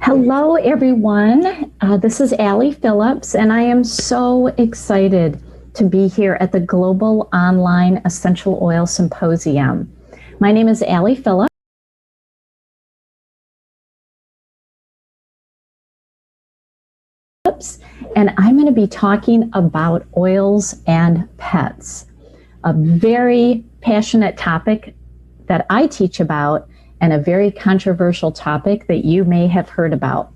Hello, everyone. This is Allie Phillips, and I am so excited to be here at the Global Online Essential Oil Symposium. My name is Allie Phillips, and I'm going to be talking about oils and pets, a very passionate topic that I teach about and a very controversial topic that you may have heard about.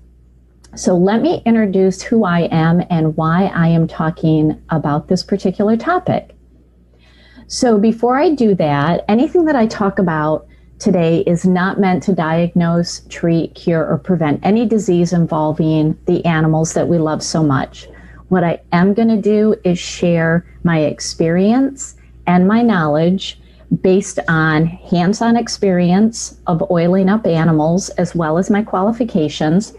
So let me introduce who I am and why I am talking about this particular topic. So before I do that, anything that I talk about today is not meant to diagnose, treat, cure, or prevent any disease involving the animals that we love so much. What I am going to do is share my experience and my knowledge based on hands-on experience of oiling up animals, as well as my qualifications.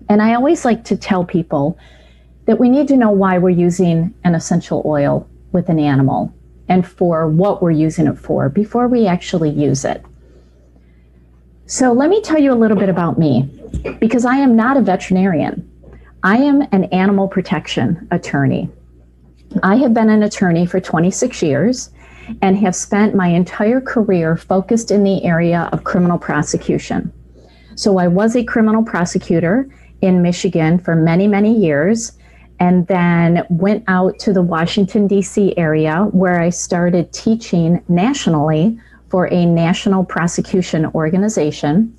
And I always like to tell people that we need to know why we're using an essential oil with an animal and for what we're using it for before we actually use it. So let me tell you a little bit about me, because I am not a veterinarian. I am an animal protection attorney. I have been an attorney for 26 years and have spent my entire career focused in the area of criminal prosecution. So I was a criminal prosecutor in Michigan for many, many years, and then went out to the Washington, D.C. area, where I started teaching nationally for a national prosecution organization.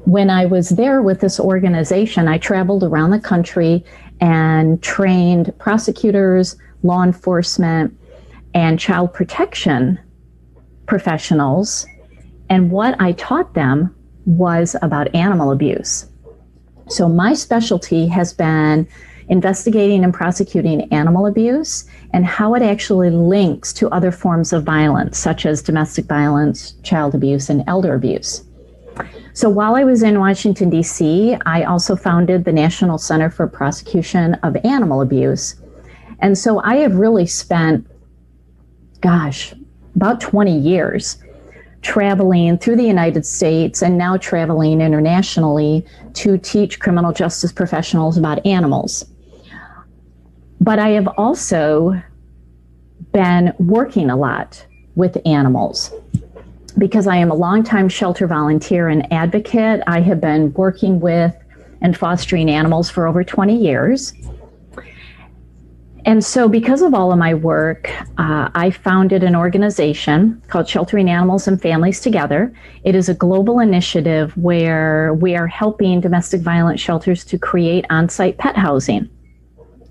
When I was there with this organization, I traveled around the country and trained prosecutors, law enforcement, and child protection professionals. And what I taught them was about animal abuse. So my specialty has been investigating and prosecuting animal abuse and how it actually links to other forms of violence, such as domestic violence, child abuse, and elder abuse. So while I was in Washington, D.C., I also founded the National Center for Prosecution of Animal Abuse. And so I have really spent about 20 years traveling through the United States and now traveling internationally to teach criminal justice professionals about animals. But I have also been working a lot with animals because I am a longtime shelter volunteer and advocate. I have been working with and fostering animals for over 20 years. And so because of all of my work, I founded an organization called Sheltering Animals and Families Together. It is a global initiative where we are helping domestic violence shelters to create on-site pet housing,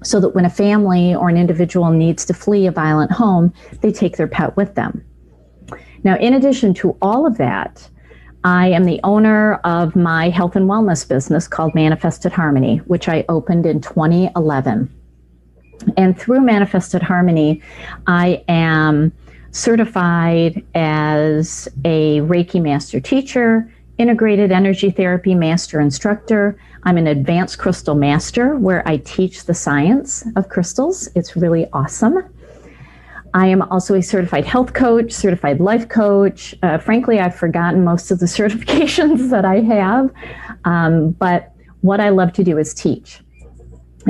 so that when a family or an individual needs to flee a violent home, they take their pet with them. Now, in addition to all of that, I am the owner of my health and wellness business called Manifested Harmony, which I opened in 2011. And through Manifested Harmony, I am certified as a Reiki master teacher, integrated energy therapy master instructor. I'm an advanced crystal master where I teach the science of crystals. It's really awesome. I am also a certified health coach, certified life coach. Frankly, I've forgotten most of the certifications that I have, but what I love to do is teach.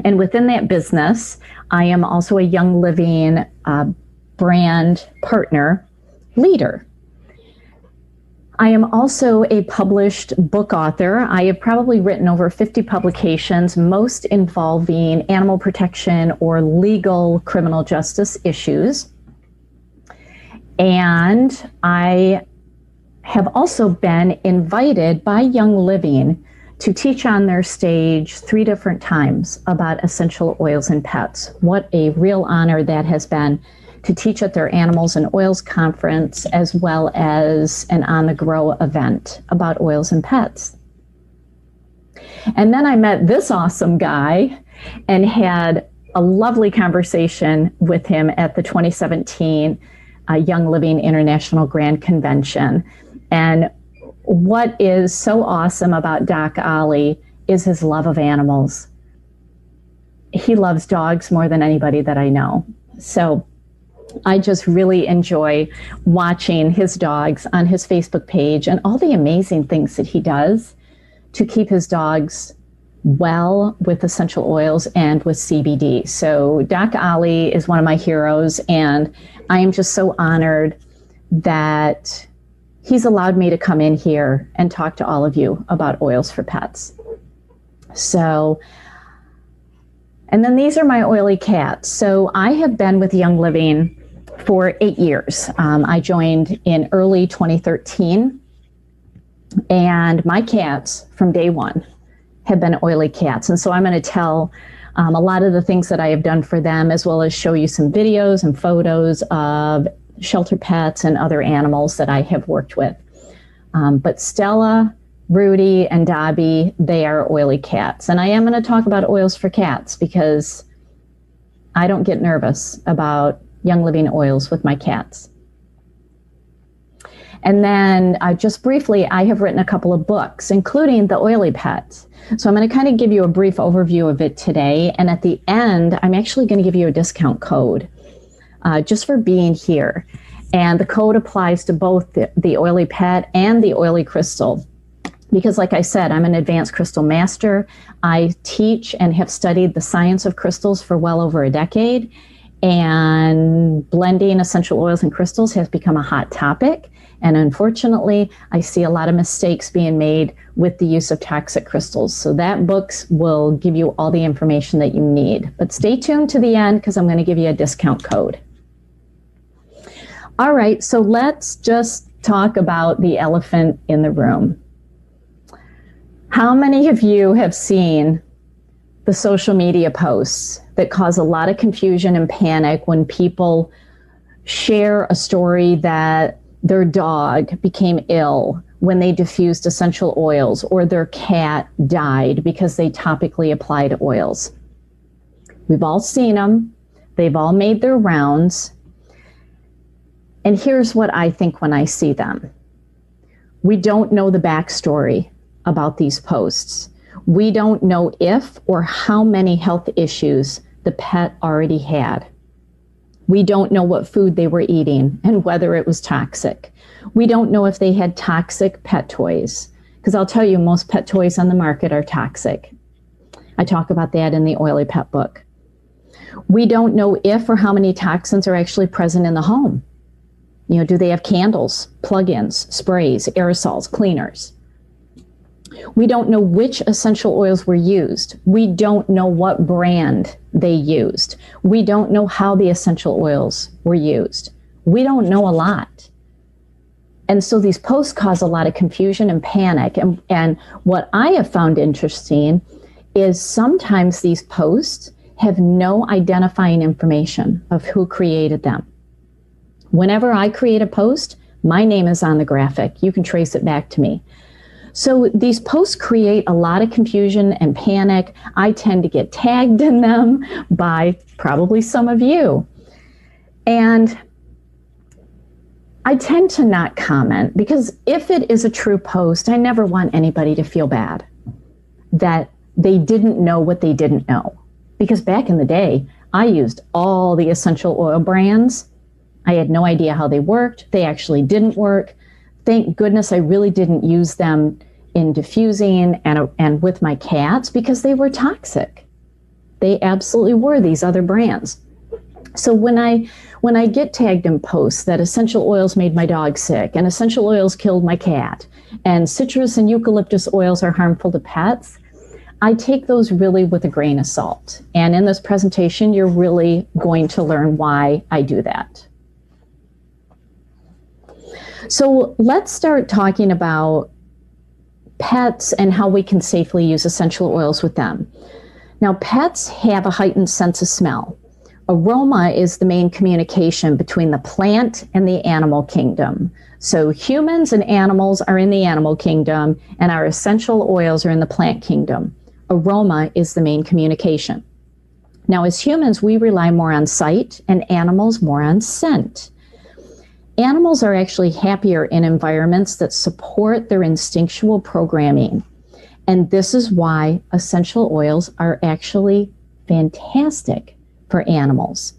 And within that business, I am also a Young Living brand partner leader. I am also a published book author. I have probably written over 50 publications, most involving animal protection or legal criminal justice issues. And I have also been invited by Young Living to teach on their stage 3 different times about essential oils and pets. What a real honor that has been to teach at their Animals and Oils conference, as well as an On the Grow event about oils and pets. And then I met this awesome guy and had a lovely conversation with him at the 2017 Young Living International Grand Convention. And what is so awesome about Doc Ollie is his love of animals. He loves dogs more than anybody that I know. So I just really enjoy watching his dogs on his Facebook page and all the amazing things that he does to keep his dogs well with essential oils and with CBD. So Doc Ali is one of my heroes, and I am just so honored that he's allowed me to come in here and talk to all of you about oils for pets. So, and then these are my oily cats. So I have been with Young Living for 8 years. I joined in early 2013, and my cats from day one have been oily cats. And so I'm going to tell a lot of the things that I have done for them, as well as show you some videos and photos of shelter pets and other animals that I have worked with. But Stella, Rudy, and Dobby, they are oily cats. And I am going to talk about oils for cats because I don't get nervous about Young Living oils with my cats. And then just briefly, I have written a couple of books, including The Oily Pet. So I'm going to kind of give you a brief overview of it today. And at the end, I'm actually going to give you a discount code just for being here. And the code applies to both the Oily Pet and the Oily Crystal. Because like I said, I'm an advanced crystal master. I teach and have studied the science of crystals for well over a decade. And blending essential oils and crystals has become a hot topic. And unfortunately, I see a lot of mistakes being made with the use of toxic crystals. So that book will give you all the information that you need. But stay tuned to the end because I'm going to give you a discount code. All right, so let's just talk about the elephant in the room. How many of you have seen the social media posts that cause a lot of confusion and panic when people share a story that their dog became ill when they diffused essential oils, or their cat died because they topically applied oils? We've all seen them. They've all made their rounds. And here's what I think when I see them. We don't know the backstory about these posts. We don't know if or how many health issues the pet already had. We don't know what food they were eating and whether it was toxic. We don't know if they had toxic pet toys, because I'll tell you, most pet toys on the market are toxic. I talk about that in the Oily Pet book. We don't know if or how many toxins are actually present in the home. You know, do they have candles, plug-ins, sprays, aerosols, cleaners? We don't know which essential oils were used. We don't know what brand they used. We don't know how the essential oils were used. We don't know a lot. And so these posts cause a lot of confusion and panic. And what I have found interesting is sometimes these posts have no identifying information of who created them. Whenever I create a post, my name is on the graphic. You can trace it back to me. So these posts create a lot of confusion and panic. I tend to get tagged in them by probably some of you. And I tend to not comment, because if it is a true post, I never want anybody to feel bad that they didn't know what they didn't know. Because back in the day, I used all the essential oil brands. I had no idea how they worked. They actually didn't work. Thank goodness I really didn't use them in diffusing and with my cats, because they were toxic. They absolutely were, these other brands. So when I get tagged in posts that essential oils made my dog sick and essential oils killed my cat and citrus and eucalyptus oils are harmful to pets, I take those really with a grain of salt. And in this presentation, you're really going to learn why I do that. So let's start talking about pets and how we can safely use essential oils with them. Now, pets have a heightened sense of smell. Aroma is the main communication between the plant and the animal kingdom. So humans and animals are in the animal kingdom, and our essential oils are in the plant kingdom. Aroma is the main communication. Now, as humans, we rely more on sight, and animals more on scent. Animals are actually happier in environments that support their instinctual programming. And this is why essential oils are actually fantastic for animals.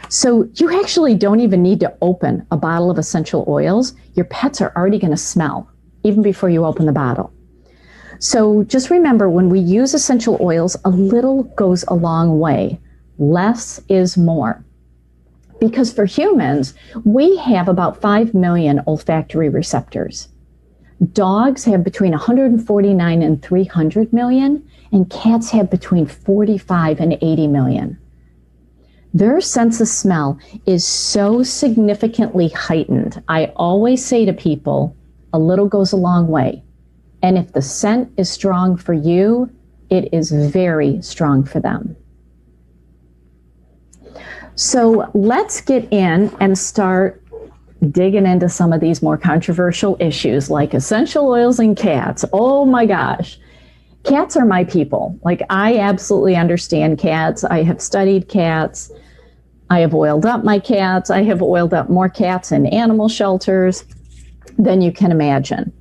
So you actually don't even need to open a bottle of essential oils. Your pets are already going to smell even before you open the bottle. So just remember, when we use essential oils, a little goes a long way. Less is more. Because for humans, we have about 5 million olfactory receptors. Dogs have between 149 and 300 million, and cats have between 45 and 80 million. Their sense of smell is so significantly heightened. I always say to people, a little goes a long way. And if the scent is strong for you, it is very strong for them. So let's get in and start digging into some of these more controversial issues like essential oils in cats. Oh my gosh. Cats are my people. Like, I absolutely understand cats. I have studied cats. I have oiled up my cats. I have oiled up more cats in animal shelters than you can imagine.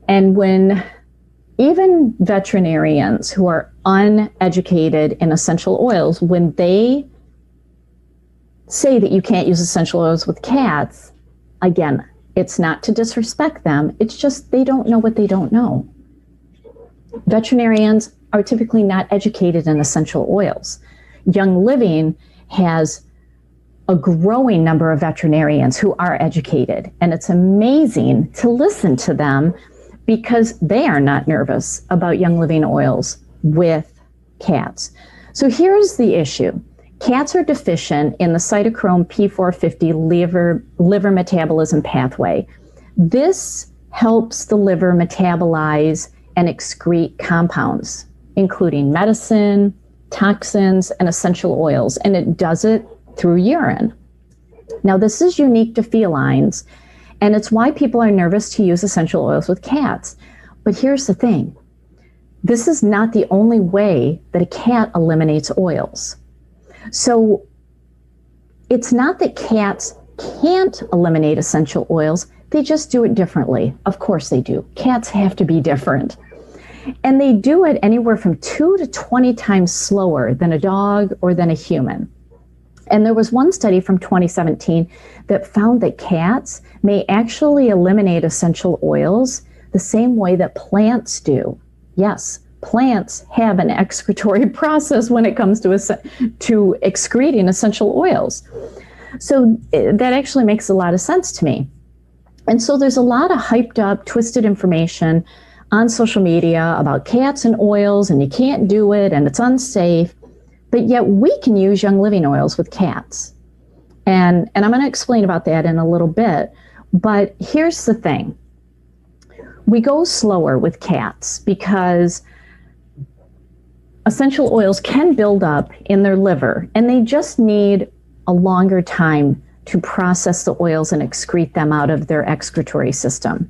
And when even veterinarians who are uneducated in essential oils, when they say that you can't use essential oils with cats, again, it's not to disrespect them. It's just they don't know what they don't know. Veterinarians are typically not educated in essential oils. Young Living has a growing number of veterinarians who are educated, and it's amazing to listen to them because they are not nervous about Young Living oils with cats. So here's the issue. Cats are deficient in the cytochrome P450 liver metabolism pathway. This helps the liver metabolize and excrete compounds, including medicine, toxins, and essential oils, and it does it through urine. Now, this is unique to felines, and it's why people are nervous to use essential oils with cats. But here's the thing. This is not the only way that a cat eliminates oils. So it's not that cats can't eliminate essential oils, they just do it differently. Of course they do. Cats have to be different. And they do it anywhere from 2 to 20 times slower than a dog or than a human. And there was one study from 2017 that found that cats may actually eliminate essential oils the same way that plants do. Yes, plants have an excretory process when it comes to excreting essential oils. So that actually makes a lot of sense to me. And so there's a lot of hyped up, twisted information on social media about cats and oils, and you can't do it, and it's unsafe. But yet we can use Young Living oils with cats. And I'm going to explain about that in a little bit. But here's the thing. We go slower with cats because essential oils can build up in their liver, and they just need a longer time to process the oils and excrete them out of their excretory system.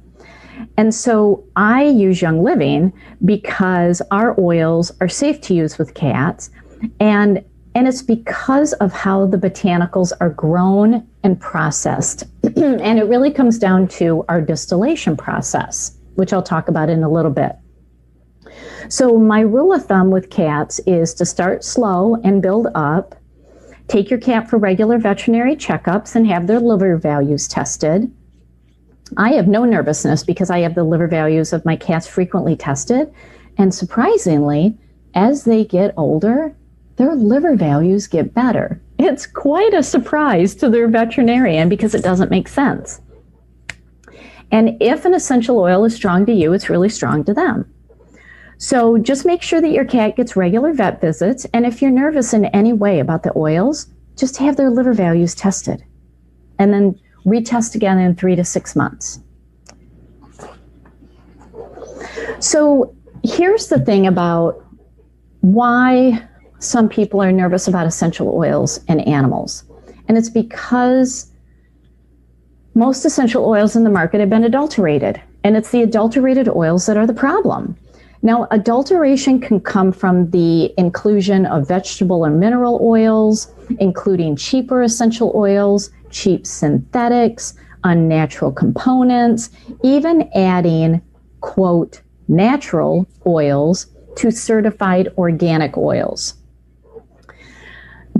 And so I use Young Living because our oils are safe to use with cats, and it's because of how the botanicals are grown and processed. And it really comes down to our distillation process, which I'll talk about in a little bit. So my rule of thumb with cats is to start slow and build up. Take your cat for regular veterinary checkups and have their liver values tested. I have no nervousness because I have the liver values of my cats frequently tested. And surprisingly, as they get older, their liver values get better. It's quite a surprise to their veterinarian because it doesn't make sense. And if an essential oil is strong to you, it's really strong to them. So just make sure that your cat gets regular vet visits. And if you're nervous in any way about the oils, just have their liver values tested. And then retest again in 3 to 6 months. So here's the thing about why some people are nervous about essential oils in animals. And it's because most essential oils in the market have been adulterated. And it's the adulterated oils that are the problem. Now, adulteration can come from the inclusion of vegetable and mineral oils, including cheaper essential oils, cheap synthetics, unnatural components, even adding, quote, natural oils to certified organic oils.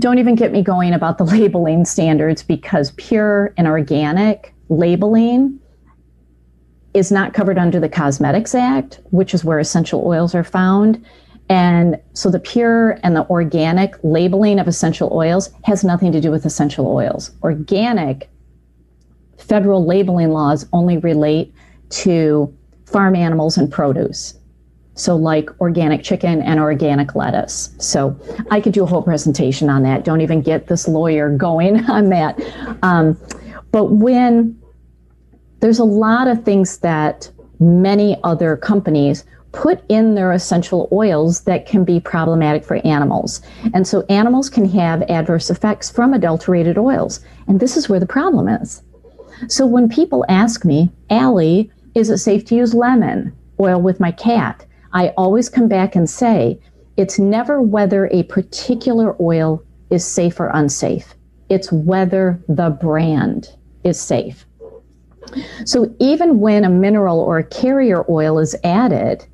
Don't even get me going about the labeling standards, because pure and organic labeling is not covered under the Cosmetics Act, which is where essential oils are found. And so the pure and the organic labeling of essential oils has nothing to do with essential oils. Organic federal labeling laws only relate to farm animals and produce. So like organic chicken and organic lettuce. So I could do a whole presentation on that. Don't even get this lawyer going on that. But when there's a lot of things that many other companies put in their essential oils that can be problematic for animals. And so animals can have adverse effects from adulterated oils. And this is where the problem is. So when people ask me, Allie, is it safe to use lemon oil with my cat? I always come back and say, it's never whether a particular oil is safe or unsafe. It's whether the brand is safe. So even when a mineral or a carrier oil is added,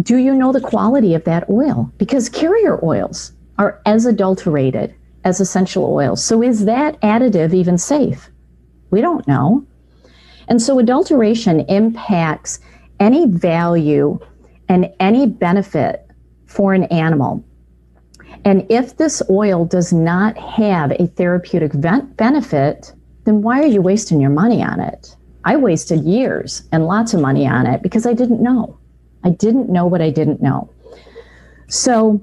do you know the quality of that oil? Because carrier oils are as adulterated as essential oils. So is that additive even safe? We don't know. And so adulteration impacts any value and any benefit for an animal. And if this oil does not have a therapeutic benefit, then why are you wasting your money on it? I wasted years and lots of money on it because I didn't know. I didn't know what I didn't know. So,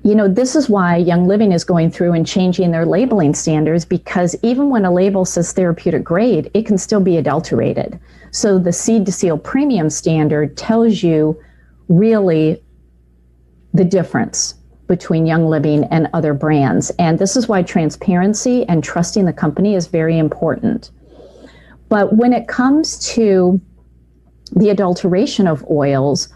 this is why Young Living is going through and changing their labeling standards, because even when a label says therapeutic grade, it can still be adulterated. So the Seed to Seal Premium standard tells you really the difference between Young Living and other brands. And this is why transparency and trusting the company is very important. But when it comes to the adulteration of oils,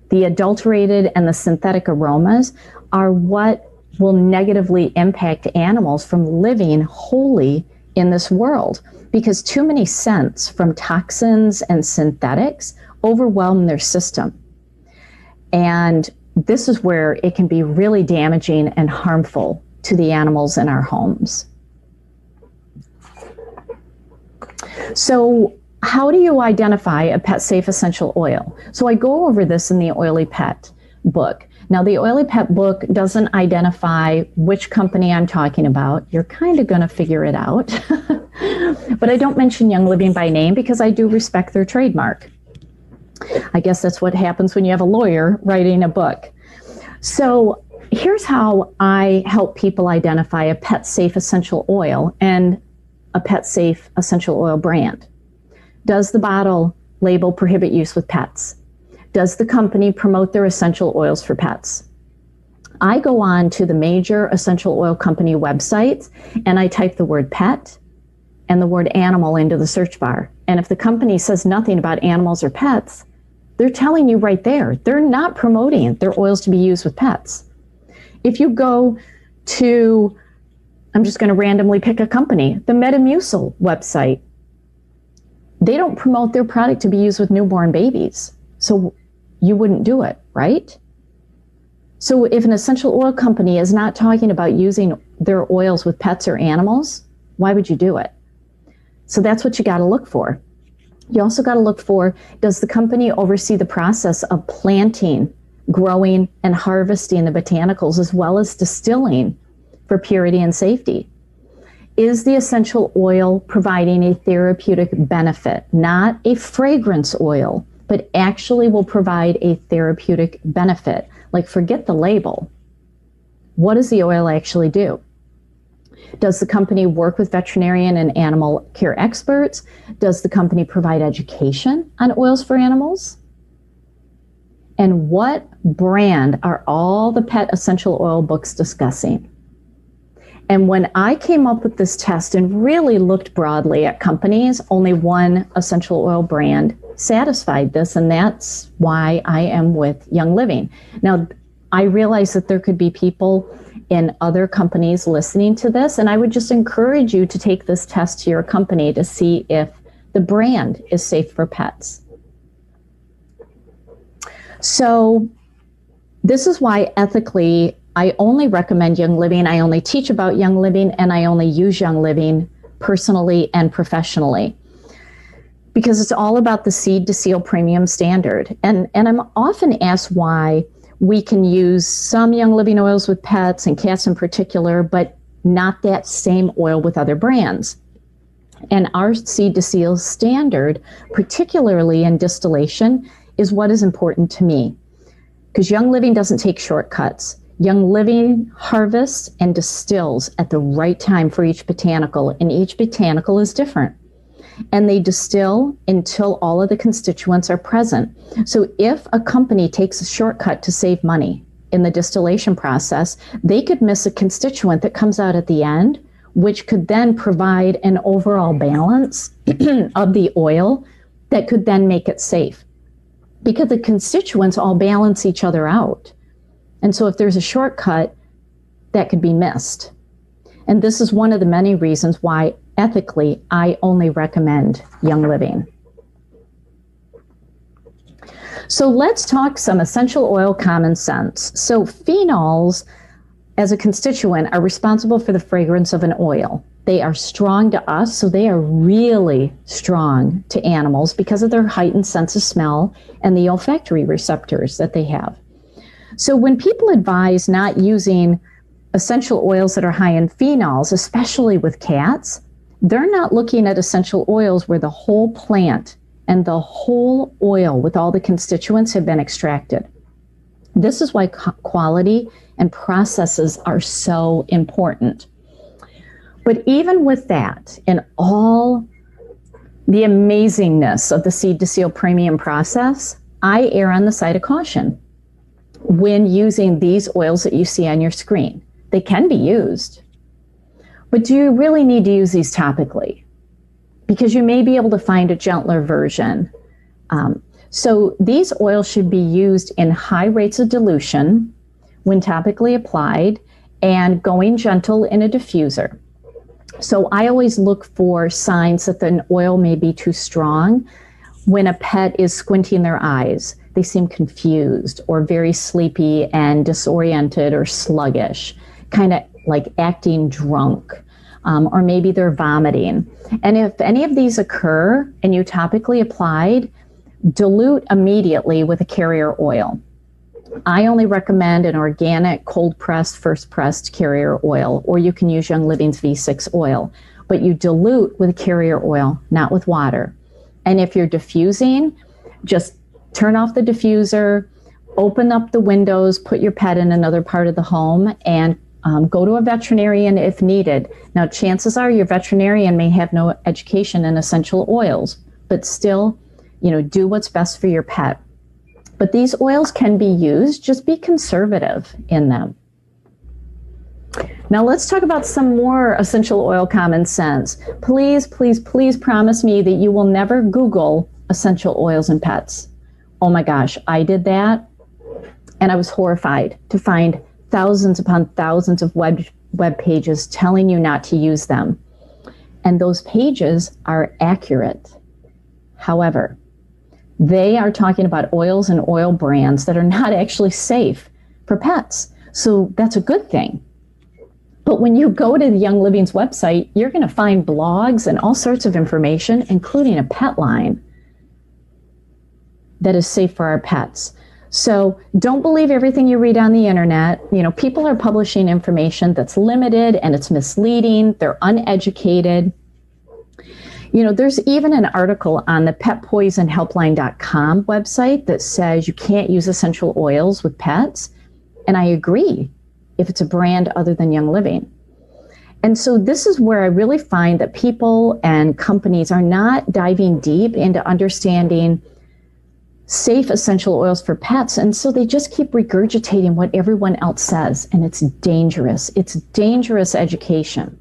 the adulterated and the synthetic aromas are what will negatively impact animals from living wholly in this world, because too many scents from toxins and synthetics overwhelm their system. And this is where it can be really damaging and harmful to the animals in our homes. So how do you identify a pet safe essential oil? So I go over this in the Oily Pet book. Now, the Oily Pet book doesn't identify which company I'm talking about. You're kind of going to figure it out. But I don't mention Young Living by name because I do respect their trademark. I guess that's what happens when you have a lawyer writing a book. So here's how I help people identify a pet safe essential oil and a pet safe essential oil brand. Does the bottle label prohibit use with pets? Does the company promote their essential oils for pets? I go on to the major essential oil company websites and I type the word pet and the word animal into the search bar. And if the company says nothing about animals or pets, they're telling you right there, they're not promoting their oils to be used with pets. If you go to, I'm just going to randomly pick a company, the Metamucil website, they don't promote their product to be used with newborn babies. So you wouldn't do it, right? So if an essential oil company is not talking about using their oils with pets or animals, why would you do it? So that's what you got to look for. You also got to look for, does the company oversee the process of planting, growing, and harvesting the botanicals as well as distilling for purity and safety? Is the essential oil providing a therapeutic benefit, not a fragrance oil, but actually will provide a therapeutic benefit? Like, forget the label. What does the oil actually do? Does the company work with veterinarian and animal care experts? Does the company provide education on oils for animals? And what brand are all the pet essential oil books discussing? And when I came up with this test and really looked broadly at companies, only one essential oil brand satisfied this, and that's why I am with Young Living. Now, I realize that there could be people in other companies listening to this, and I would just encourage you to take this test to your company to see if the brand is safe for pets. So this is why ethically I only recommend Young Living, I only teach about Young Living, and I only use Young Living personally and professionally. because it's all about the seed to seal premium standard. And I'm often asked why we can use some Young Living oils with pets and cats in particular, but not that same oil with other brands. And our seed to seal standard, particularly in distillation, is what is important to me. Because Young Living doesn't take shortcuts. Young Living harvests and distills at the right time for each botanical, and each botanical is different. And they distill until all of the constituents are present. So if a company takes a shortcut to save money in the distillation process, they could miss a constituent that comes out at the end, which could then provide an overall balance of the oil that could then make it safe. Because the constituents all balance each other out. And so if there's a shortcut, that could be missed. And this is one of the many reasons why ethically I only recommend Young Living. So let's talk some essential oil common sense. So phenols as a constituent are responsible for the fragrance of an oil. They are strong to us, so they are really strong to animals because of their heightened sense of smell and the olfactory receptors that they have. So when people advise not using essential oils that are high in phenols, especially with cats, they're not looking at essential oils where the whole plant and the whole oil with all the constituents have been extracted. This is why quality and processes are so important. But even with that, and all the amazingness of the seed to seal premium process, I err on the side of caution when using these oils that you see on your screen. They can be used, but do you really need to use these topically? Because you may be able to find a gentler version. So these oils should be used in high rates of dilution when topically applied and going gentle in a diffuser. So I always look for signs that the oil may be too strong. When a pet is squinting their eyes, they seem confused or very sleepy and disoriented or sluggish, kind of like acting drunk, or maybe they're vomiting. And if any of these occur and you topically applied, dilute immediately with a carrier oil. I only recommend an organic, cold-pressed, first-pressed carrier oil, or you can use Young Living's V6 oil. But you dilute with carrier oil, not with water. And if you're diffusing, just turn off the diffuser, open up the windows, put your pet in another part of the home, and go to a veterinarian if needed. Now, chances are your veterinarian may have no education in essential oils, but still, do what's best for your pet. But these oils can be used, just be conservative in them. Now let's talk about some more essential oil common sense. Please, please, please promise me that you will never Google essential oils in pets. Oh my gosh, I did that, and I was horrified to find thousands upon thousands of web pages telling you not to use them. And those pages are accurate. However, they are talking about oils and oil brands that are not actually safe for pets. So that's a good thing. But when you go to the Young Living's website, you're going to find blogs and all sorts of information, including a pet line that is safe for our pets. So don't believe everything you read on the internet. People are publishing information that's limited and it's misleading. They're uneducated. There's even an article on the petpoisonhelpline.com website that says you can't use essential oils with pets. And I agree if it's a brand other than Young Living. And so this is where I really find that people and companies are not diving deep into understanding safe essential oils for pets. And so they just keep regurgitating what everyone else says. And it's dangerous. It's dangerous education.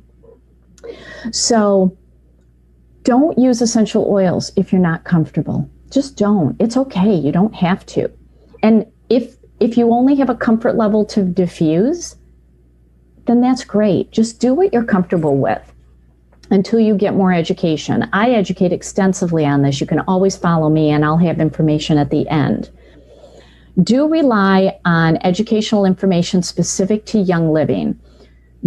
So don't use essential oils if you're not comfortable. Just don't. It's okay. You don't have to. And if you only have a comfort level to diffuse, then that's great. Just do what you're comfortable with until you get more education. I educate extensively on this. You can always follow me and I'll have information at the end. Do rely on educational information specific to Young Living.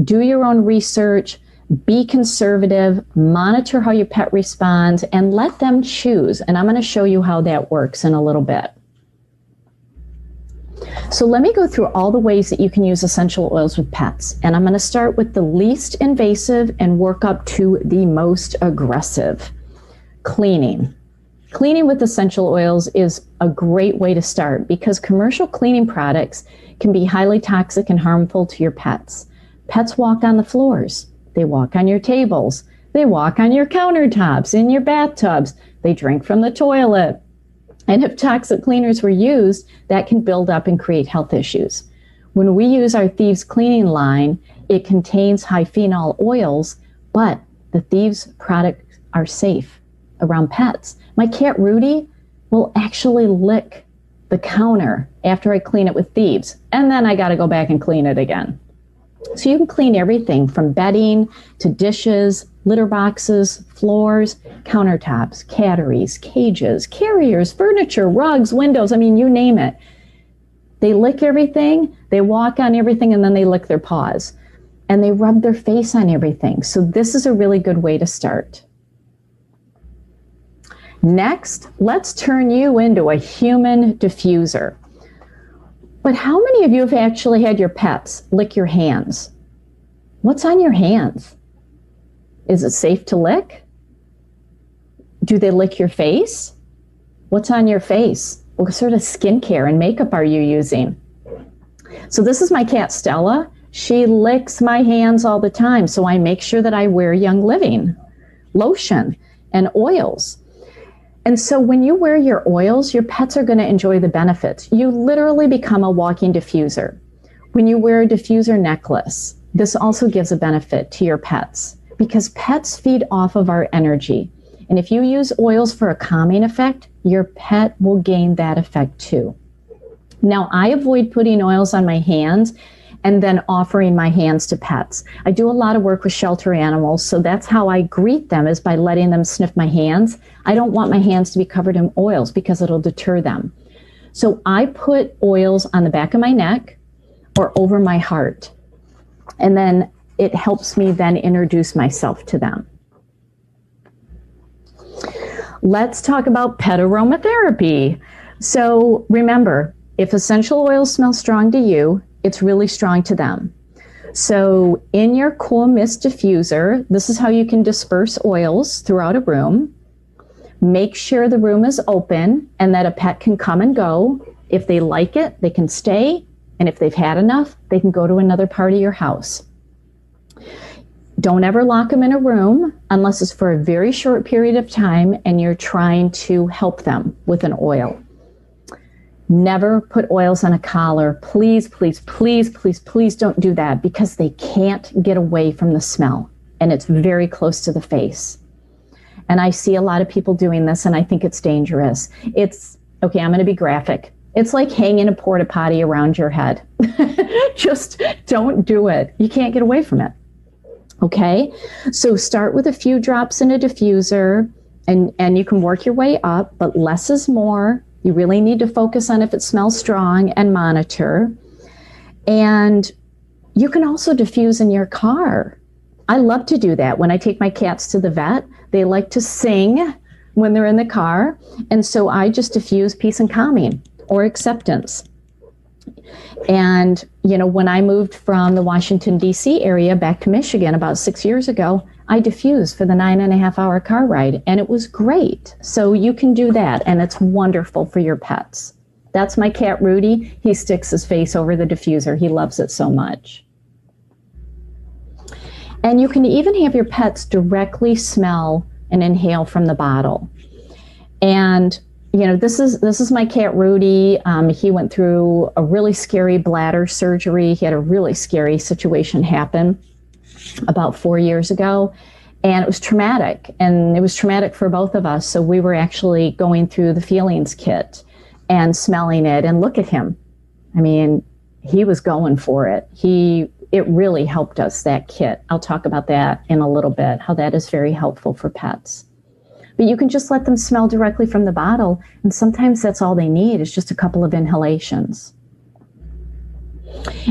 Do your own research. Be conservative, monitor how your pet responds, and let them choose. And I'm going to show you how that works in a little bit. So let me go through all the ways that you can use essential oils with pets. And I'm going to start with the least invasive and work up to the most aggressive. Cleaning. Cleaning with essential oils is a great way to start because commercial cleaning products can be highly toxic and harmful to your pets. Pets walk on the floors. They walk on your tables. They walk on your countertops, in your bathtubs. They drink from the toilet. And if toxic cleaners were used, that can build up and create health issues. When we use our Thieves cleaning line, it contains high phenol oils, but the Thieves products are safe around pets. My cat Rudy will actually lick the counter after I clean it with Thieves, and then I got to go back and clean it again. So you can clean everything from bedding to dishes, litter boxes, floors, countertops, catteries, cages, carriers, furniture, rugs, windows, I mean, you name it. They lick everything, they walk on everything, and then they lick their paws. And they rub their face on everything. So this is a really good way to start. Next, let's turn you into a human diffuser. But how many of you have actually had your pets lick your hands? What's on your hands? Is it safe to lick? Do they lick your face? What's on your face? What sort of skincare and makeup are you using? So this is my cat Stella. She licks my hands all the time, so I make sure that I wear Young Living lotion and oils. And so when you wear your oils, your pets are going to enjoy the benefits. You literally become a walking diffuser. When you wear a diffuser necklace, this also gives a benefit to your pets because pets feed off of our energy. And if you use oils for a calming effect, your pet will gain that effect too. Now, I avoid putting oils on my hands and then offering my hands to pets. I do a lot of work with shelter animals, so that's how I greet them, is by letting them sniff my hands. I don't want my hands to be covered in oils because it'll deter them. So I put oils on the back of my neck or over my heart, and then it helps me then introduce myself to them. Let's talk about pet aromatherapy. So remember, if essential oils smell strong to you, it's really strong to them. So in your Cool Mist diffuser, this is how you can disperse oils throughout a room. Make sure the room is open and that a pet can come and go. If they like it, they can stay. And if they've had enough, they can go to another part of your house. Don't ever lock them in a room unless it's for a very short period of time and you're trying to help them with an oil. Never put oils on a collar. Please, please, please, please, please don't do that because they can't get away from the smell and it's very close to the face. And I see a lot of people doing this and I think it's dangerous. Okay, I'm going to be graphic. It's like hanging a porta potty around your head. Just don't do it. You can't get away from it. Okay, so start with a few drops in a diffuser and you can work your way up, but less is more. You really need to focus on if it smells strong and monitor. And you can also diffuse in your car. I love to do that. When I take my cats to the vet, they like to sing when they're in the car. And so I just diffuse peace and calming or acceptance. And, you know, when I moved from the Washington, D.C. area back to Michigan about 6 years ago, I diffused for the 9.5-hour car ride, and it was great. So you can do that, and it's wonderful for your pets. That's my cat, Rudy. He sticks his face over the diffuser. He loves it so much. And you can even have your pets directly smell and inhale from the bottle. And you know, this is my cat, Rudy. He went through a really scary bladder surgery. He had a really scary situation happen about 4 years ago. And it was traumatic. And it was traumatic for both of us. So we were actually going through the feelings kit and smelling it. And look at him. I mean, he was going for it. It really helped us, that kit. I'll talk about that in a little bit, how that is very helpful for pets. But you can just let them smell directly from the bottle. And sometimes that's all they need is just a couple of inhalations.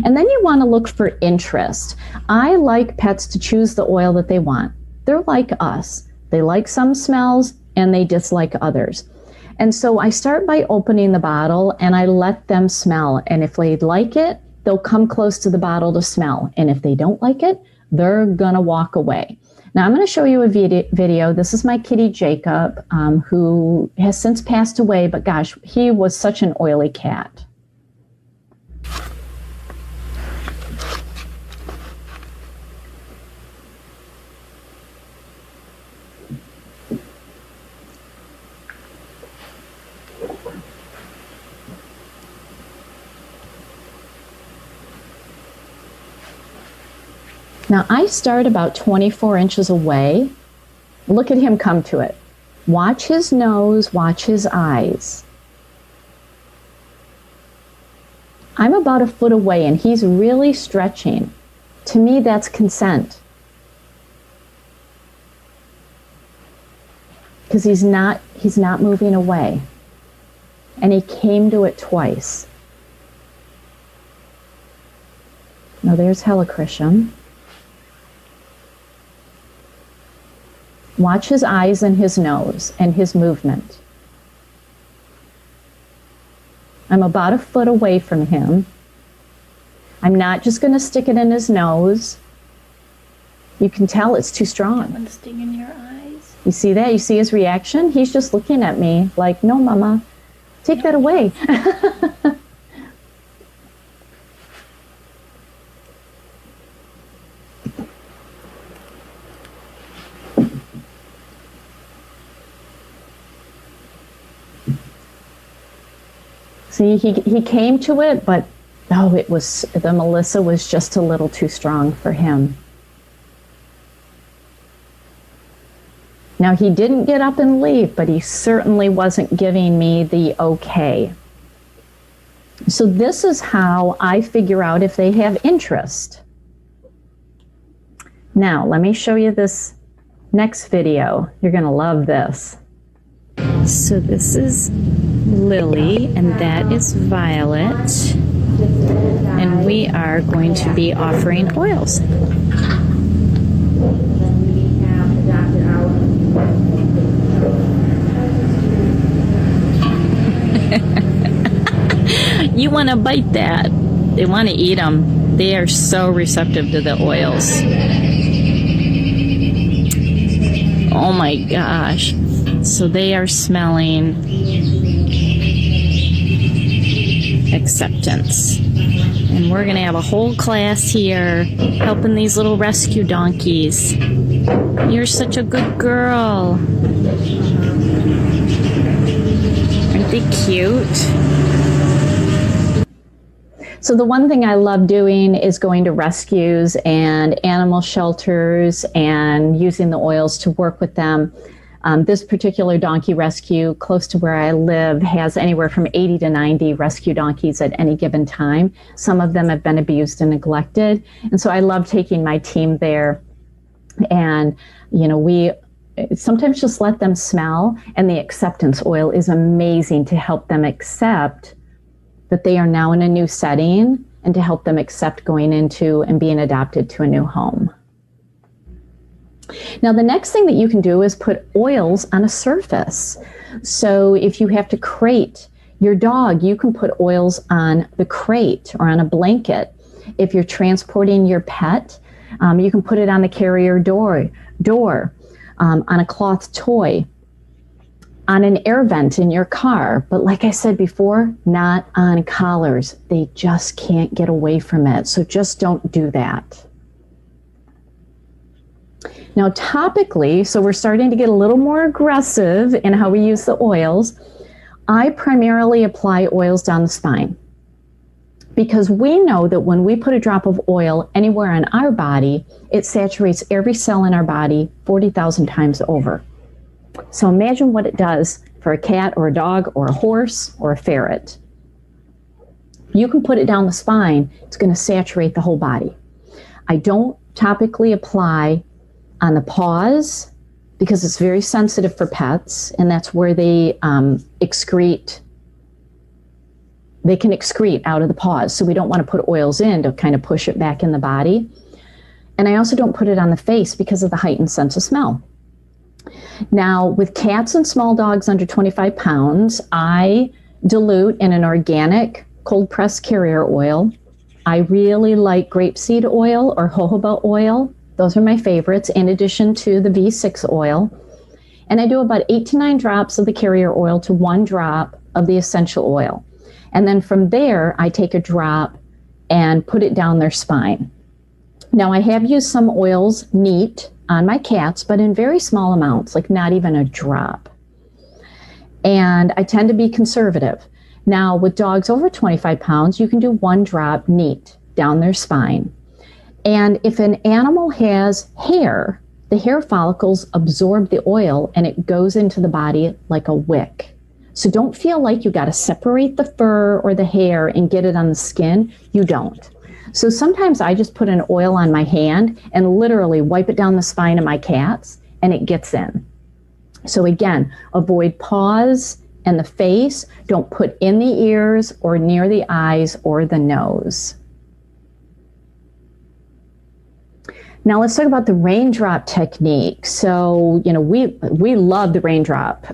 And then you want to look for interest. I like pets to choose the oil that they want. They're like us. They like some smells and they dislike others. And so I start by opening the bottle and I let them smell. And if they like it, they'll come close to the bottle to smell. And if they don't like it, they're going to walk away. Now I'm going to show you a video. This is my kitty Jacob, who has since passed away, but gosh, he was such an oily cat. Now I start about 24 inches away. Look at him come to it. Watch his nose, watch his eyes. I'm about a foot away and he's really stretching. To me, that's consent. Because he's not moving away. And he came to it twice. Now there's Helichrysum. Watch his eyes and his nose and his movement. I'm about a foot away from him. I'm not just going to stick it in his nose. You can tell it's too strong. I'm going to sting in your eyes. You see that? You see his reaction? He's just looking at me like, no, Mama, take that away. See, he came to it, but the Melissa was just a little too strong for him. Now he didn't get up and leave, but he certainly wasn't giving me the okay. So this is how I figure out if they have interest. Now, let me show you this next video. You're gonna love this. So this is Lily, and that is Violet, and we are going to be offering oils. You want to bite that. They want to eat them. They are so receptive to the oils. Oh my gosh. So they are smelling acceptance. And we're going to have a whole class here helping these little rescue donkeys. You're such a good girl. Aren't they cute? So the one thing I love doing is going to rescues and animal shelters and using the oils to work with them. This particular donkey rescue close to where I live has anywhere from 80 to 90 rescue donkeys at any given time. Some of them have been abused and neglected. And so I love taking my team there. And, you know, we sometimes just let them smell. And the acceptance oil is amazing to help them accept that they are now in a new setting and to help them accept going into and being adopted to a new home. Now, the next thing that you can do is put oils on a surface. So if you have to crate your dog, you can put oils on the crate or on a blanket. If you're transporting your pet, you can put it on the carrier door, on a cloth toy, on an air vent in your car. But like I said before, not on collars. They just can't get away from it. So just don't do that. Now, topically, so we're starting to get a little more aggressive in how we use the oils. I primarily apply oils down the spine because we know that when we put a drop of oil anywhere on our body, it saturates every cell in our body 40,000 times over. So imagine what it does for a cat or a dog or a horse or a ferret. You can put it down the spine, it's going to saturate the whole body. I don't topically apply on the paws because it's very sensitive for pets, and that's where they excrete They can excrete out of the paws, so we don't want to put oils in to kind of push it back in the body. And I also don't put it on the face because of the heightened sense of smell. Now, with cats and small dogs under 25 pounds, I dilute in an organic cold-pressed carrier oil. I really like grapeseed oil or jojoba oil. Those are my favorites, in addition to the V6 oil. And I do about 8 to 9 drops of the carrier oil to 1 drop of the essential oil. And then from there, I take a drop and put it down their spine. Now, I have used some oils neat on my cats, but in very small amounts, like not even a drop. And I tend to be conservative. Now, with dogs over 25 pounds, you can do 1 drop neat down their spine. And if an animal has hair, the hair follicles absorb the oil and it goes into the body like a wick. So don't feel like you got to separate the fur or the hair and get it on the skin. You don't. So sometimes I just put an oil on my hand and literally wipe it down the spine of my cats and it gets in. So again, avoid paws and the face. Don't put in the ears or near the eyes or the nose. Now let's talk about the raindrop technique. So, we love the raindrop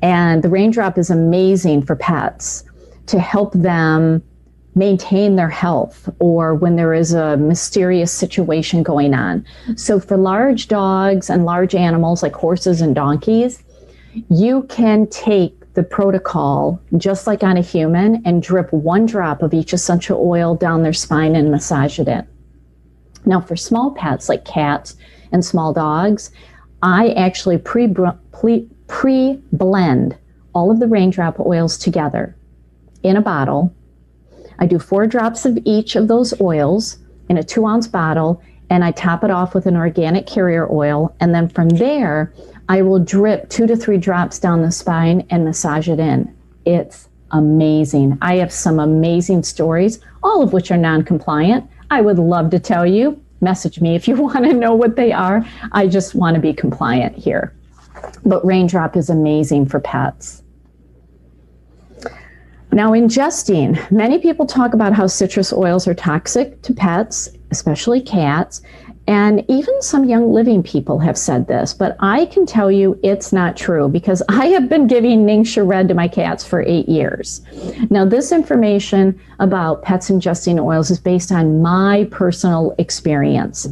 and the raindrop is amazing for pets to help them maintain their health or when there is a mysterious situation going on. So for large dogs and large animals like horses and donkeys, you can take the protocol just like on a human and drip 1 drop of each essential oil down their spine and massage it in. Now, for small pets like cats and small dogs, I actually pre-blend all of the raindrop oils together in a bottle. I do 4 drops of each of those oils in a 2-ounce bottle, and I top it off with an organic carrier oil. And then from there, I will drip 2 to 3 drops down the spine and massage it in. It's amazing. I have some amazing stories, all of which are non-compliant. I would love to tell you. Message me if you want to know what they are. I just want to be compliant here. But raindrop is amazing for pets. Now, ingesting. Many people talk about how citrus oils are toxic to pets, especially cats. And even some young living people have said this, but I can tell you it's not true because I have been giving Ningxia Red to my cats for 8 years. Now, this information about pets ingesting oils is based on my personal experience.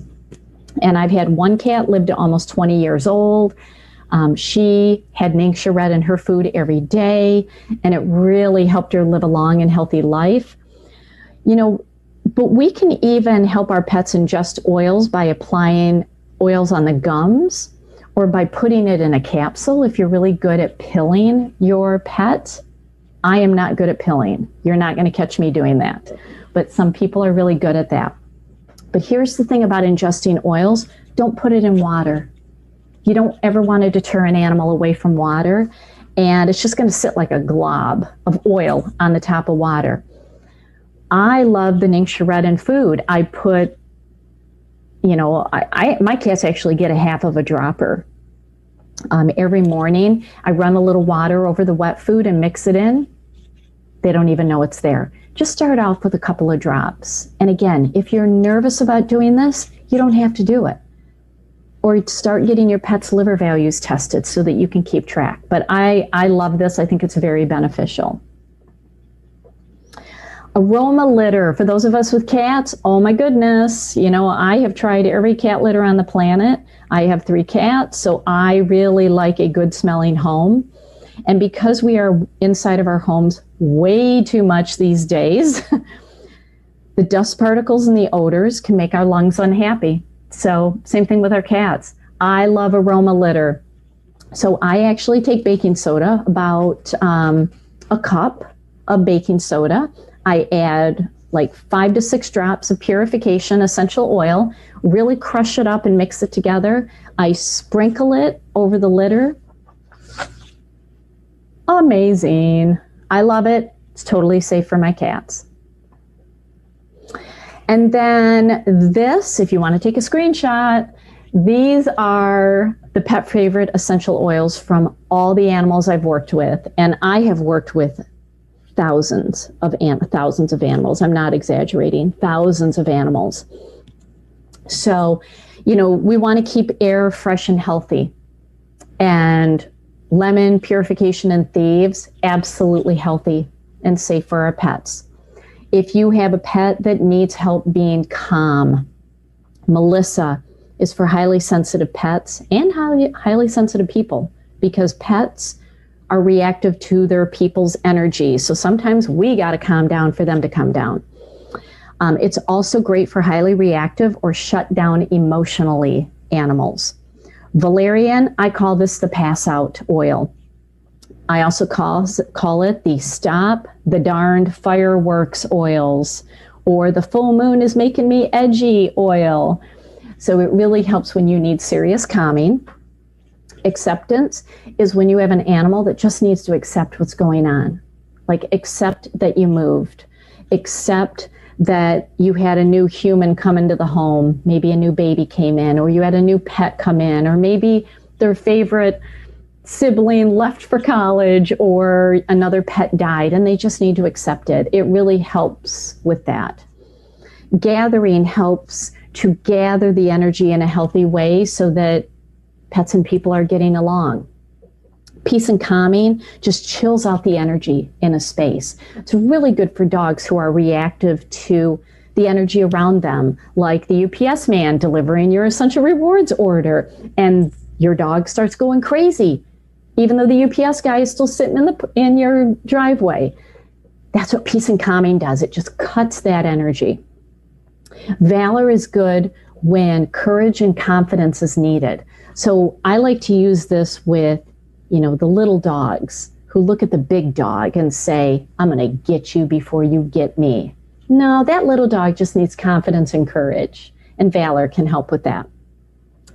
And I've had one cat live to almost 20 years old. She had Ningxia Red in her food every day, and it really helped her live a long and healthy life. But we can even help our pets ingest oils by applying oils on the gums or by putting it in a capsule if you're really good at pilling your pet. I am not good at pilling. You're not going to catch me doing that. But some people are really good at that. But here's the thing about ingesting oils. Don't put it in water. You don't ever want to deter an animal away from water. And it's just going to sit like a glob of oil on the top of water. I love the Ningxia Red in food. I put, my cats actually get a half of a dropper. Every morning, I run a little water over the wet food and mix it in. They don't even know it's there. Just start off with a couple of drops. And again, if you're nervous about doing this, you don't have to do it. Or start getting your pet's liver values tested so that you can keep track. But I love this. I think it's very beneficial. Aroma litter. For those of us with cats, oh my goodness. I have tried every cat litter on the planet. I have 3 cats, so I really like a good smelling home. And because we are inside of our homes way too much these days, the dust particles and the odors can make our lungs unhappy. So same thing with our cats. I love aroma litter. So I actually take baking soda, about a cup of baking soda. I add like 5 to 6 drops of purification essential oil, really crush it up and mix it together. I sprinkle it over the litter. Amazing. I love it. It's totally safe for my cats. And then this, if you want to take a screenshot, these are the pet favorite essential oils from all the animals I've worked with. And I have worked with thousands of animals. I'm not exaggerating, thousands of animals. So, we want to keep air fresh and healthy. And lemon purification and thieves, absolutely healthy and safe for our pets. If you have a pet that needs help being calm, Melissa is for highly sensitive pets and highly sensitive people, because pets are reactive to their people's energy. So sometimes we got to calm down for them to calm down. It's also great for highly reactive or shut down emotionally animals. Valerian, I call this the pass out oil. I also call it the stop the darned fireworks oils, or the full moon is making me edgy oil. So it really helps when you need serious calming. Acceptance is when you have an animal that just needs to accept what's going on. Like, accept that you moved. Accept that you had a new human come into the home. Maybe a new baby came in, or you had a new pet come in, or maybe their favorite sibling left for college, or another pet died, and they just need to accept it. It really helps with that. Gathering helps to gather the energy in a healthy way so that pets and people are getting along. Peace and calming just chills out the energy in a space. It's really good for dogs who are reactive to the energy around them, like the UPS man delivering your essential rewards order, and your dog starts going crazy, even though the UPS guy is still sitting in your driveway. That's what peace and calming does. It just cuts that energy. Valor is good when courage and confidence is needed. So I like to use this with, the little dogs who look at the big dog and say, I'm going to get you before you get me. No, that little dog just needs confidence and courage, and valor can help with that.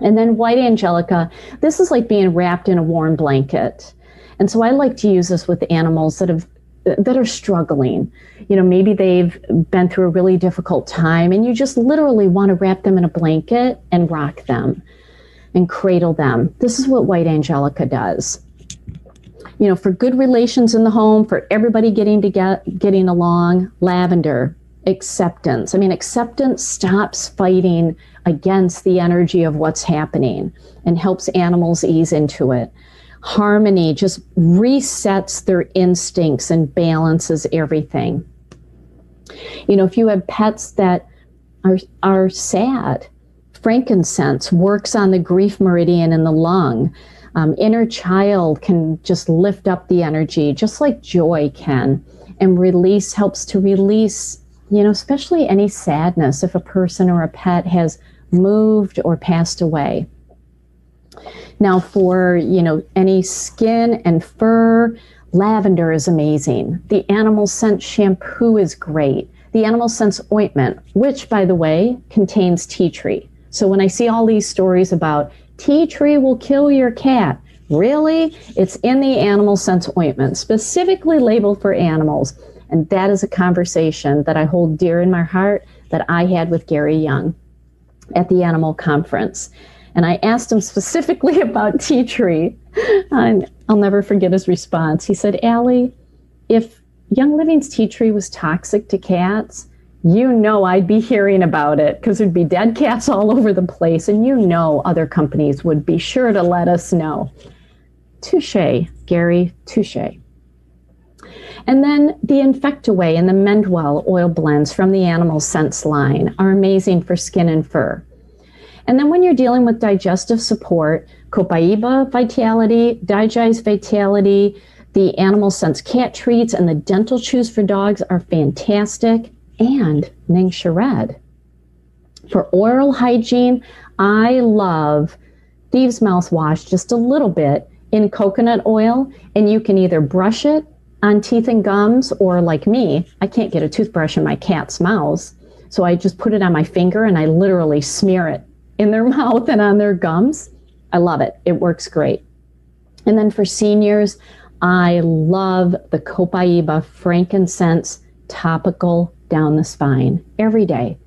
And then white angelica, this is like being wrapped in a warm blanket. And so I like to use this with animals that are struggling. Maybe they've been through a really difficult time, and you just literally want to wrap them in a blanket and rock them and cradle them. This is what white angelica does. For good relations in the home, for everybody getting along, lavender, acceptance. Acceptance stops fighting against the energy of what's happening and helps animals ease into it. Harmony just resets their instincts and balances everything. If you have pets that are sad, frankincense works on the grief meridian in the lung. Inner child can just lift up the energy, just like joy can. And release helps to release, especially any sadness if a person or a pet has moved or passed away. Now for, any skin and fur, lavender is amazing. The animal scent shampoo is great. The animal scent ointment, which, by the way, contains tea tree. So when I see all these stories about tea tree will kill your cat, really? It's in the animal scent ointment, specifically labeled for animals. And that is a conversation that I hold dear in my heart that I had with Gary Young at the animal conference. And I asked him specifically about tea tree. And I'll never forget his response. He said, Allie, if Young Living's tea tree was toxic to cats, I'd be hearing about it, because there'd be dead cats all over the place, and other companies would be sure to let us know. Touche, Gary, touche. And then the Infectaway and the Mendwell oil blends from the Animal Scents line are amazing for skin and fur. And then when you're dealing with digestive support, Copaiba Vitality, Digest Vitality, the Animal Scents cat treats, and the dental chews for dogs are fantastic. And Ningxia Red. For oral hygiene, I love Thieves Mouthwash just a little bit in coconut oil, and you can either brush it on teeth and gums, or like me, I can't get a toothbrush in my cat's mouths, so I just put it on my finger and I literally smear it in their mouth and on their gums. I love it. It works great. And then for seniors, I love the Copaiba frankincense topical down the spine every day,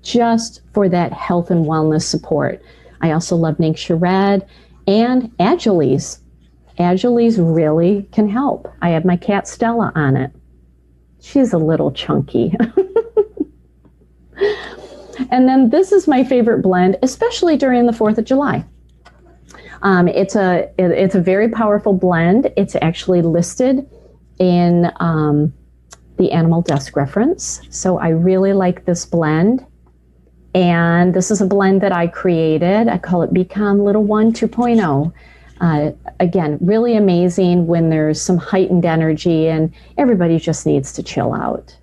just for that health and wellness support. I also love Ningxia Red and Agiles. Agiles really can help. I have my cat Stella on it. She's a little chunky. And then this is my favorite blend, especially during the 4th of July. It's a very powerful blend. It's actually listed in the Animal Desk reference. So I really like this blend. And this is a blend that I created. I call it Be Calm Little One 2.0. Again, really amazing when there's some heightened energy and everybody just needs to chill out.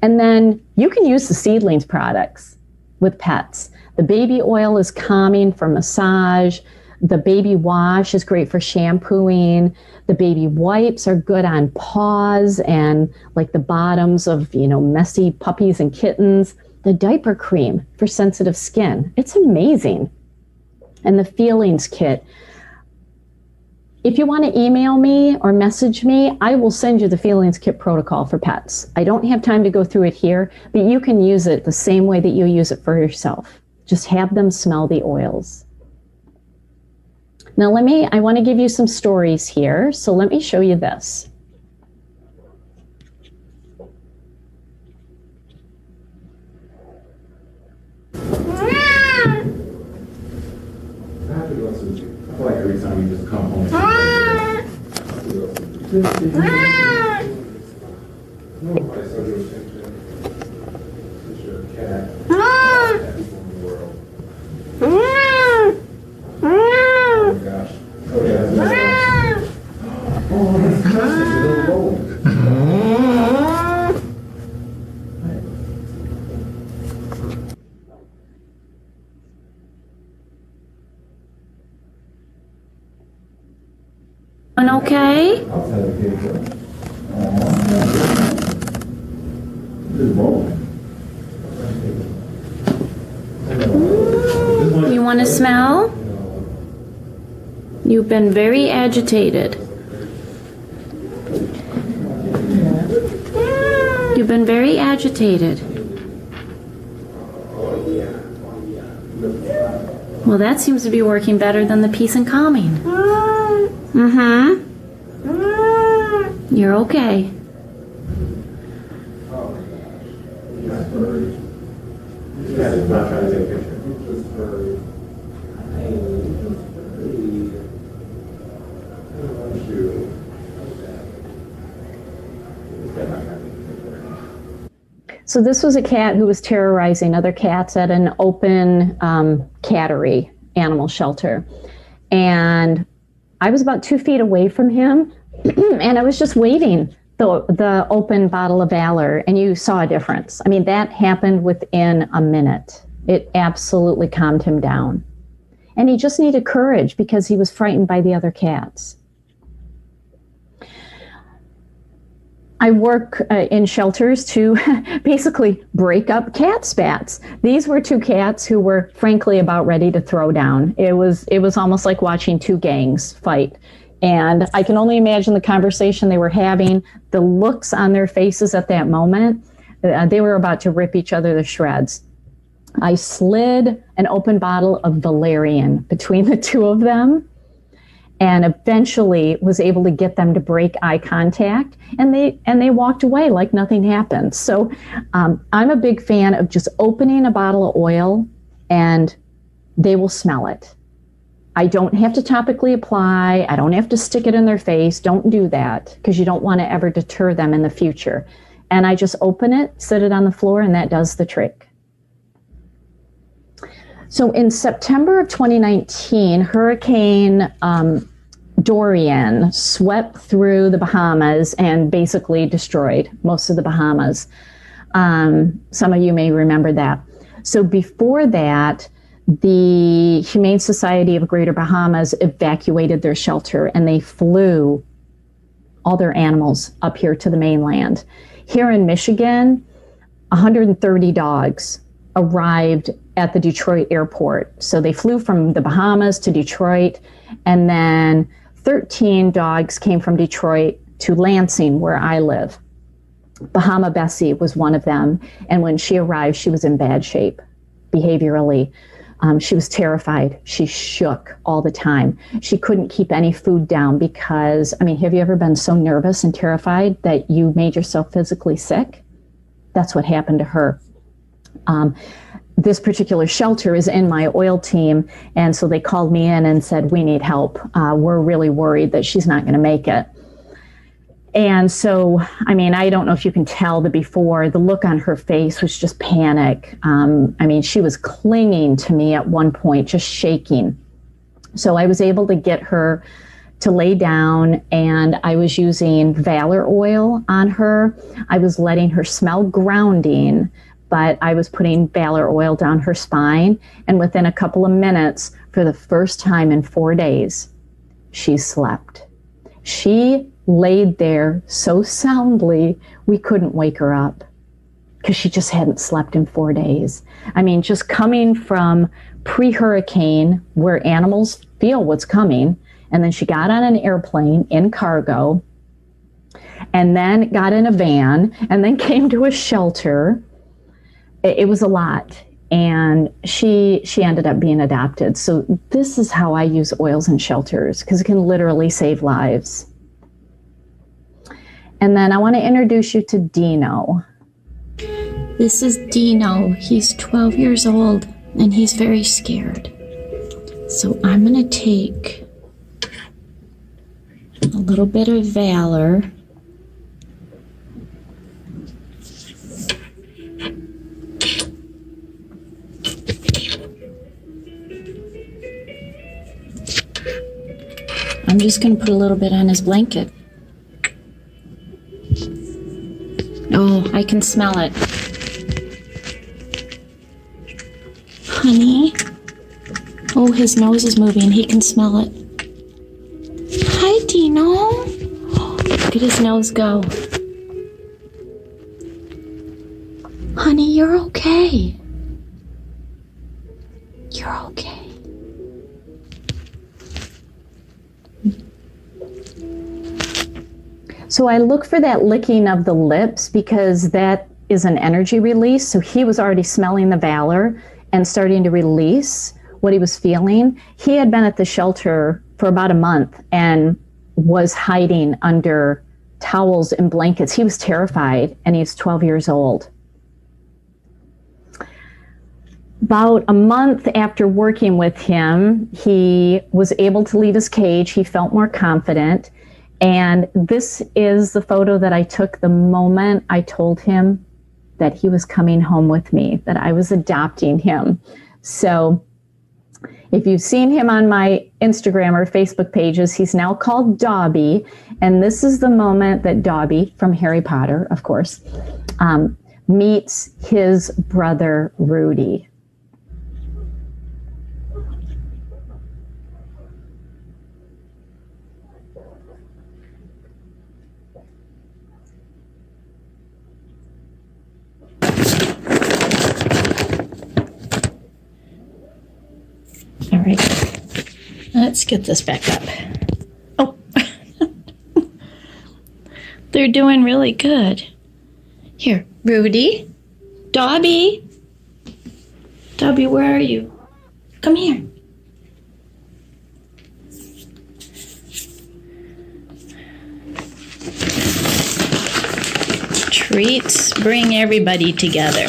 And then you can use the seedlings products with pets. The baby oil is calming for massage. The baby wash is great for shampooing. The baby wipes are good on paws and like the bottoms of, messy puppies and kittens. The diaper cream for sensitive skin. It's amazing. And the feelings kit. If you want to email me or message me, I will send you the feelings kit protocol for pets. I don't have time to go through it here, but you can use it the same way that you use it for yourself. Just have them smell the oils. Now I want to give you some stories here. So let me show you this. I feel like every time you just come home. Okay? You want to smell? You've been very agitated. You've been very agitated. Well, that seems to be working better than the peace and calming. Mm-hmm. You're okay. So this was a cat who was terrorizing other cats at an open cattery animal shelter. And I was about 2 feet away from him, and I was just waving the open bottle of Valor, and you saw a difference. I mean, that happened within a minute. It absolutely calmed him down. And he just needed courage because he was frightened by the other cats. I work in shelters to basically break up cat spats. These were 2 cats who were frankly about ready to throw down. It was almost like watching 2 gangs fight. And I can only imagine the conversation they were having, the looks on their faces at that moment. They were about to rip each other to shreds. I slid an open bottle of Valerian between the 2 of them, and eventually was able to get them to break eye contact, and they walked away like nothing happened. So I'm a big fan of just opening a bottle of oil and they will smell it. I don't have to topically apply. I don't have to stick it in their face. Don't do that because you don't want to ever deter them in the future. And I just open it, sit it on the floor, and that does the trick. So in September of 2019, Hurricane Dorian swept through the Bahamas and basically destroyed most of the Bahamas. Some of you may remember that. So before that, the Humane Society of Greater Bahamas evacuated their shelter and they flew all their animals up here to the mainland. Here in Michigan, 130 dogs arrived at the Detroit airport. So they flew from the Bahamas to Detroit, and then 13 dogs came from Detroit to Lansing, where I live. Bahama Bessie was one of them, and when she arrived, she was in bad shape behaviorally. She was terrified. She shook all the time. She couldn't keep any food down because, I mean, have you ever been so nervous and terrified that you made yourself physically sick? That's what happened to her. This particular shelter is in my oil team, and so they called me in and said, we need help. We're really worried that she's not going to make it. And so, I mean, I don't know if you can tell the before, the look on her face was just panic. I mean, she was clinging to me at one point, just shaking. So I was able to get her to lay down, and I was using Valor oil on her. I was letting her smell grounding, but I was putting Valor oil down her spine. And within a couple of minutes, for the first time in 4 days, she slept. She laid there so soundly, we couldn't wake her up because she just hadn't slept in 4 days. I mean, just coming from pre-hurricane where animals feel what's coming, and then she got on an airplane in cargo, and then got in a van, and then came to a shelter. It was a lot. And she ended up being adopted. So this is how I use oils in shelters, because it can literally save lives. And then I want to introduce you to Dino. This is Dino. He's 12 years old and he's very scared. So I'm going to take a little bit of Valor. I'm just going to put a little bit on his blanket. Oh, I can smell it. Honey. Oh, his nose is moving. He can smell it. Hi, Dino. Look at his nose go. Honey, you're okay. You're okay. So I look for that licking of the lips because that is an energy release. So he was already smelling the Valor and starting to release what he was feeling. He had been at the shelter for about a month and was hiding under towels and blankets. He was terrified, and he's 12 years old. About a month after working with him, he was able to leave his cage. He felt more confident. And this is the photo that I took the moment I told him that he was coming home with me, that I was adopting him. So if you've seen him on my Instagram or Facebook pages, he's now called Dobby. And this is the moment that Dobby, from Harry Potter, of course, meets his brother, Rudy. All right, let's get this back up. Oh, they're doing really good. Here, Rudy, Dobby. Dobby, where are you? Come here. Treats bring everybody together.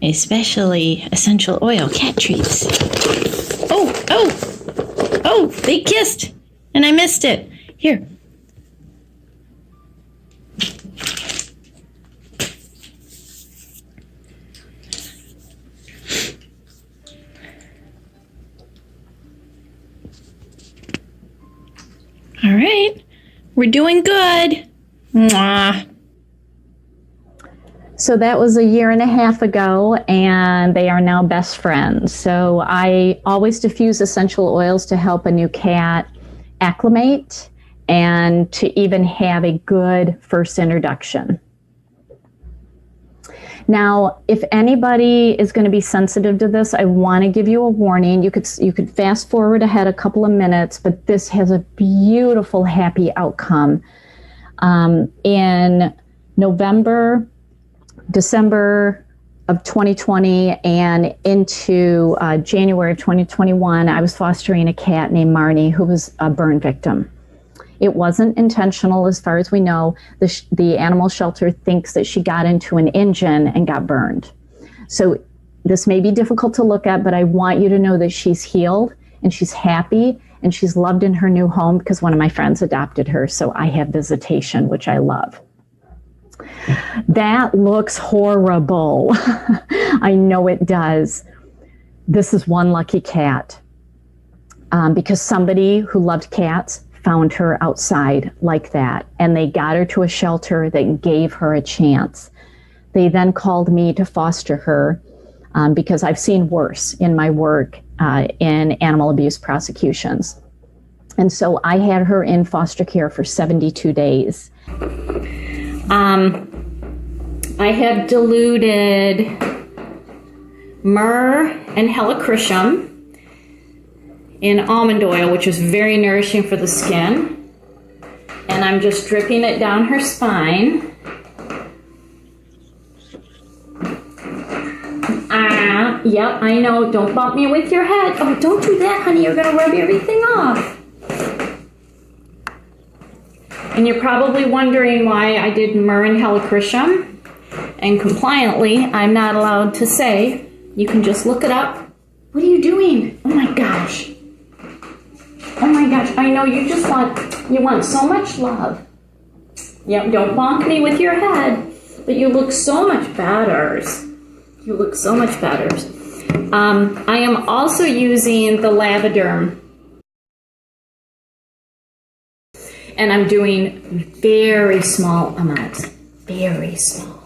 Especially essential oil cat treats. Oh, they kissed and I missed it. Here. All right, we're doing good. Mwah. So that was a year and a half ago, and they are now best friends. So I always diffuse essential oils to help a new cat acclimate and to even have a good first introduction. Now, if anybody is going to be sensitive to this, I want to give you a warning. You could fast forward ahead a couple of minutes, but this has a beautiful, happy outcome. In November December of 2020 and into January of 2021, I was fostering a cat named Marnie who was a burn victim. It wasn't intentional as far as we know. The animal shelter thinks that she got into an engine and got burned. So this may be difficult to look at, but I want you to know that she's healed and she's happy and she's loved in her new home because one of my friends adopted her. So I have visitation, which I love. That looks horrible. I know it does. This is one lucky cat because somebody who loved cats found her outside like that, and they got her to a shelter that gave her a chance. They then called me to foster her because I've seen worse in my work in animal abuse prosecutions. And so I had her in foster care for 72 days. I have diluted myrrh and helichrysum in almond oil, which is very nourishing for the skin. And I'm just dripping it down her spine. Yep, I know. Don't bump me with your head. Oh, don't do that, honey. You're going to rub everything off. And you're probably wondering why I did myrrh and helichrysum. And compliantly, I'm not allowed to say. You can just look it up. What are you doing? Oh my gosh. Oh my gosh, I know you want so much love. Yep, don't bonk me with your head. But you look so much better. You look so much better. I am also using the Lavaderm. And I'm doing very small amounts. Very small.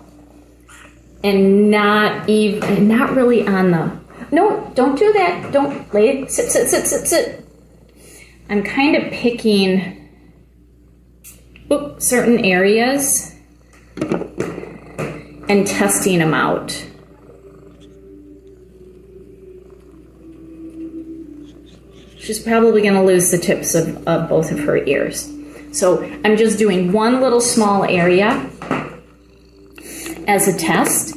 And not really on the... No, don't do that. Don't lay it. Sit. I'm kind of picking certain areas and testing them out. She's probably going to lose the tips of both of her ears. So I'm just doing one little small area as a test.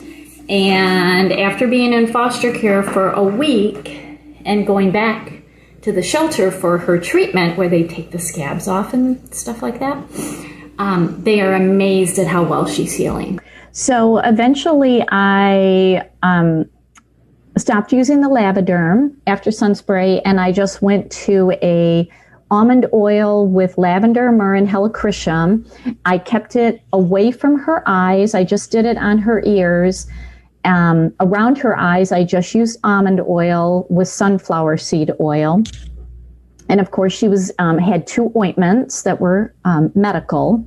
And after being in foster care for a week and going back to the shelter for her treatment where they take the scabs off and stuff like that, they are amazed at how well she's healing. So eventually I stopped using the Lavaderm after Sunspray, and I just went to a almond oil with lavender, myrrh, and helichrysum. I kept it away from her eyes. I just did it on her ears. Around her eyes, I just used almond oil with sunflower seed oil. And of course, she had 2 ointments that were medical.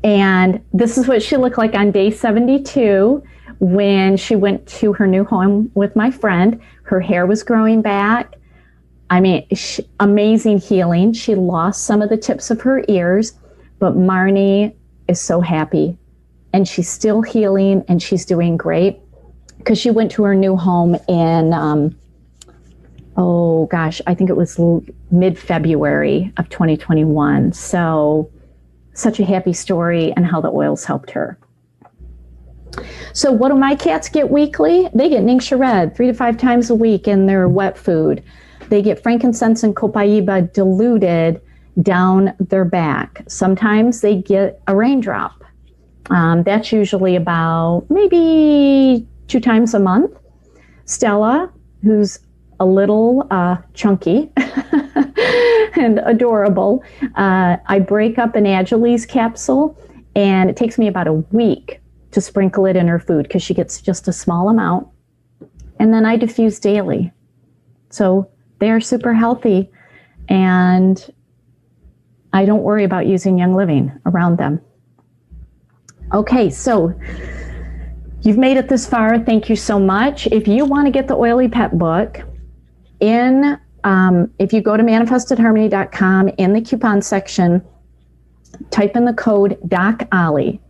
And this is what she looked like on day 72 when she went to her new home with my friend. Her hair was growing back. I mean, amazing healing. She lost some of the tips of her ears, but Marnie is so happy. And she's still healing, and she's doing great because she went to her new home in, I think it was mid-February of 2021. So such a happy story and how the oils helped her. So what do my cats get weekly? They get Ningxia Red 3 to 5 times a week in their wet food. They get frankincense and copaiba diluted down their back. Sometimes they get a raindrop. That's usually about maybe 2 times a month. Stella, who's a little chunky and adorable, I break up an Agiles capsule, and it takes me about a week to sprinkle it in her food because she gets just a small amount. And then I diffuse daily. So they're super healthy, and I don't worry about using Young Living around them. Okay, so you've made it this far. Thank you so much. If you want to get the Oily Pet book, if you go to manifestedharmony.com, in the coupon section, type in the code DocOllie,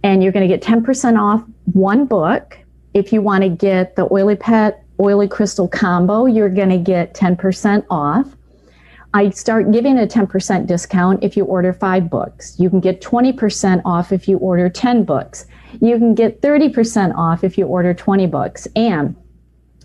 and you're going to get 10% off one book. If you want to get the Oily Pet Oily Crystal combo, you're going to get 10% off. I start giving a 10% discount if you order 5 books. You can get 20% off if you order 10 books. You can get 30% off if you order 20 books. And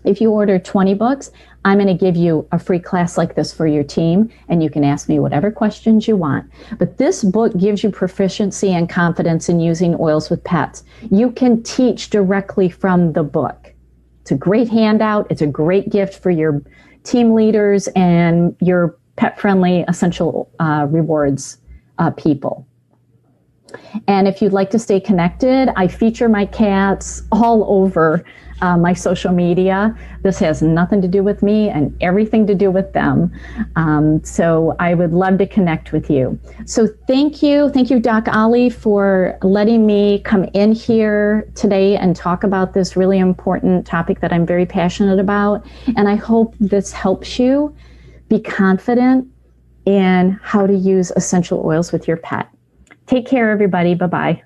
if you order 20 books, I'm going to give you a free class like this for your team, and you can ask me whatever questions you want. But this book gives you proficiency and confidence in using oils with pets. You can teach directly from the book. It's a great handout. It's a great gift for your team leaders and your pet-friendly essential rewards people. And if you'd like to stay connected, I feature my cats all over my social media. This has nothing to do with me and everything to do with them. So I would love to connect with you. So thank you, Doc Ali, for letting me come in here today and talk about this really important topic that I'm very passionate about. And I hope this helps you be confident in how to use essential oils with your pet. Take care, everybody. Bye-bye.